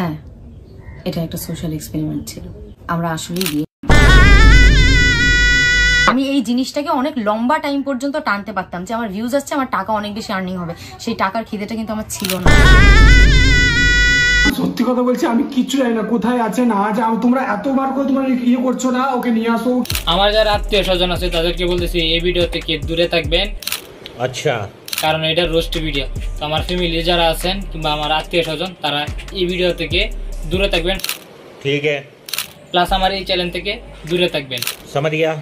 হ্যাঁ, এটা একটা সোশ্যাল এক্সপেরিমেন্ট ছিল। আমরা আসলেই বিয়ে, আমি এই জিনিসটাকে অনেক লম্বা টাইম পর্যন্ত টানতে পারতাম যে আমার ভিউজ আসছে, আমার টাকা অনেক বেশি আর্নিং হবে। সেই টাকার খিদেটা কিন্তু আমার ছিল না। সত্যি কথা বলছি, আমি কিচ্ছু জানি না কোথায় আছে না আছে। তোমরা এতবার করে তোমরা ইয়ে করছো না, ওকে নিয়ে আসো। আমার যারা আত্মীয় স্বজন আছে তাদেরকে বলতেছি এই ভিডিও থেকে দূরে থাকবেন। আচ্ছা, কারণ এটা রোস্ট ভিডিও। তো আমার ফ্যামিলি যারা আছেন কিংবা আমার আত্মীয় স্বজন তারা এই ভিডিও থেকে দূরে থাকবেন। ঠিক আছে, প্লাস আমার এই চ্যানেল থেকে দূরে থাকবেন। সমাজ গিয়া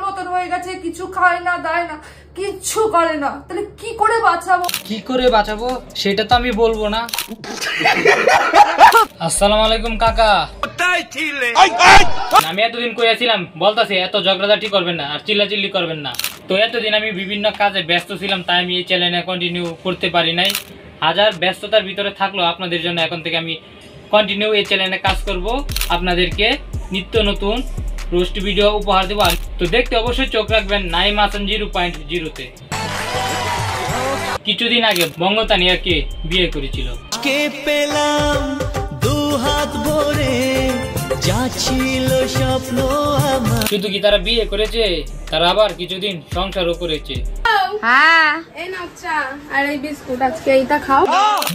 মতন হয়ে গেছে, কিছু খায় না দায় না, কিচ্ছু করে না, তাহলে কি করে বাঁচাবো? কি করে বাঁচাবো সেটা তো আমি বলবো না। আসসালামু আলাইকুম কাকা। আমি এতদিন কইয়াছিলাম বলতাছি এত ঝগড়াঝাটি করবেন না আর চিল্লাচিল্লি করবেন না। তো এতদিন আমি বিভিন্ন কাজে ব্যস্ত ছিলাম, তাই আমি এই চ্যানেলে কন্টিনিউ করতে পারি নাই। হাজার ব্যস্ততার ভিতরে থাকলেও আপনাদের জন্য এখন থেকে আমি কন্টিনিউ এই চ্যানেলে কাজ করব, আপনাদেরকে নিত্য নতুন রোস্ট ভিডিও উপহার দেবো। তো দেখতে অবশ্যই চোখ রাখবেন নাইম হাসান 0.0-তে। কিছুদিন আগে বঙ্গতানিয়াকে বিয়ে করেছিল। শুধু কি তারা বিয়ে করেছে, তারা আবার কিছুদিন সংসারও করেছে।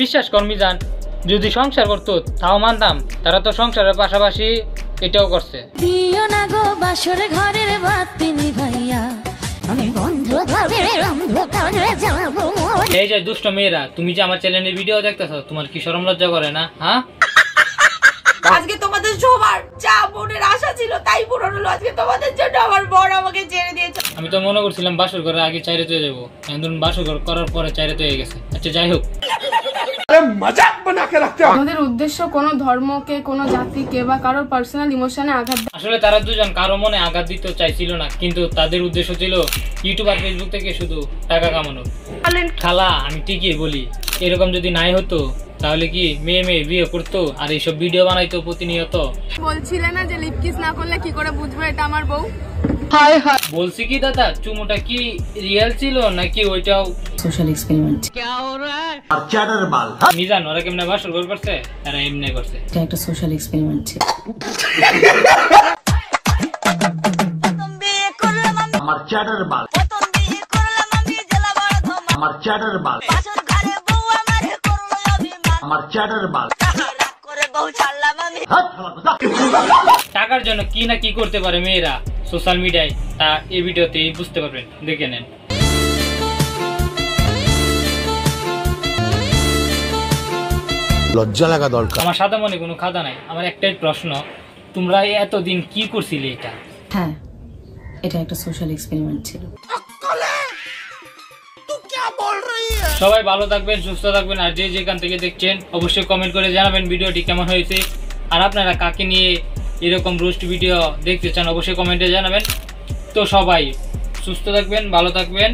বিশ্বাস কর্মী যান, যদি সংসার করতো তাও মানতাম, তারা তো সংসারের পাশাপাশি এটাও করছে। এই যে দুষ্ট মেয়েরা, তুমি যে আমার চ্যানেলের ভিডিও দেখতেছো, তোমার কি শরম লজ্জা করে না? হ্যাঁ, আজকে তোমাদের সবার যা মনের আশা ছিল তাই পূরণ হলো। আজকে তোমাদের জন্য আমার বড় আমাকে ছেড়ে দিয়েছে। আমি তো মনে করছিলাম বাসর ঘরে আগে চাইরেতে যাবো, এখন বাসর ঘর করার পরে চাইরেতে হয়ে গেছে। আচ্ছা যাই হোক, আমাদের উদ্দেশ্য কোনো ধর্মকে, কোনো জাতিকে বা কারোর পার্সোনাল ইমোশনে আঘাত। আসলে তারা দুজন কারো মনে আঘাত দিতে চাইছিল না, কিন্তু তাদের উদ্দেশ্য ছিল ইউটিউব আর ফেসবুক থেকে শুধু টাকা কামানো। খালা, আমি ঠিকই বলি, এরকম যদি নাই হতো তাহলে কি মেয়ে মেয়ে বিয়ে করতো আর এইসব ভিডিও বানাইতো প্রতিনিয়ত? বলছিলে না যে লিপ কিস না করলে কি করে বুঝবো এটা আমার বউ? বলছি কি দাদা, চুমুটা কি রিয়েল ছিল নাকি ওইটাও সোশ্যাল এক্সপেরিমেন্ট। নিজান ওরা কেমনে বাসর ঘর করছে, তারা এমনি করছে। এটা একটা সোশ্যাল এক্সপেরিমেন্ট ছিল। আমার চ্যাটার বাল, আমার চ্যাটার বাল, আমার চ্যাটার বাল। টাকার জন্য কি না কি করতে পারে মেয়েরা সোশ্যাল মিডিয়ায়, তা এই ভিডিওতে বুঝতে পারবেন, দেখে নেন। লজ্জা লাগা দরকার। আমার সাদা মনে কোনো খাদা নাই। আমার একটাই প্রশ্ন, তোমরা এতদিন কি করছিলে? এটা হ্যাঁ, এটা একটা সোশ্যাল এক্সপেরিমেন্ট ছিল। সবাই ভালো থাকবেন, সুস্থ থাকবেন, আর যে যেখান থেকে দেখছেন অবশ্যই কমেন্ট করে জানাবেন ভিডিওটি কেমন হয়েছে, আর আপনারা কাকে নিয়ে এরকম রোস্ট ভিডিও দেখতে চান অবশ্যই কমেন্টে জানাবেন। তো সবাই সুস্থ থাকবেন, ভালো থাকবেন।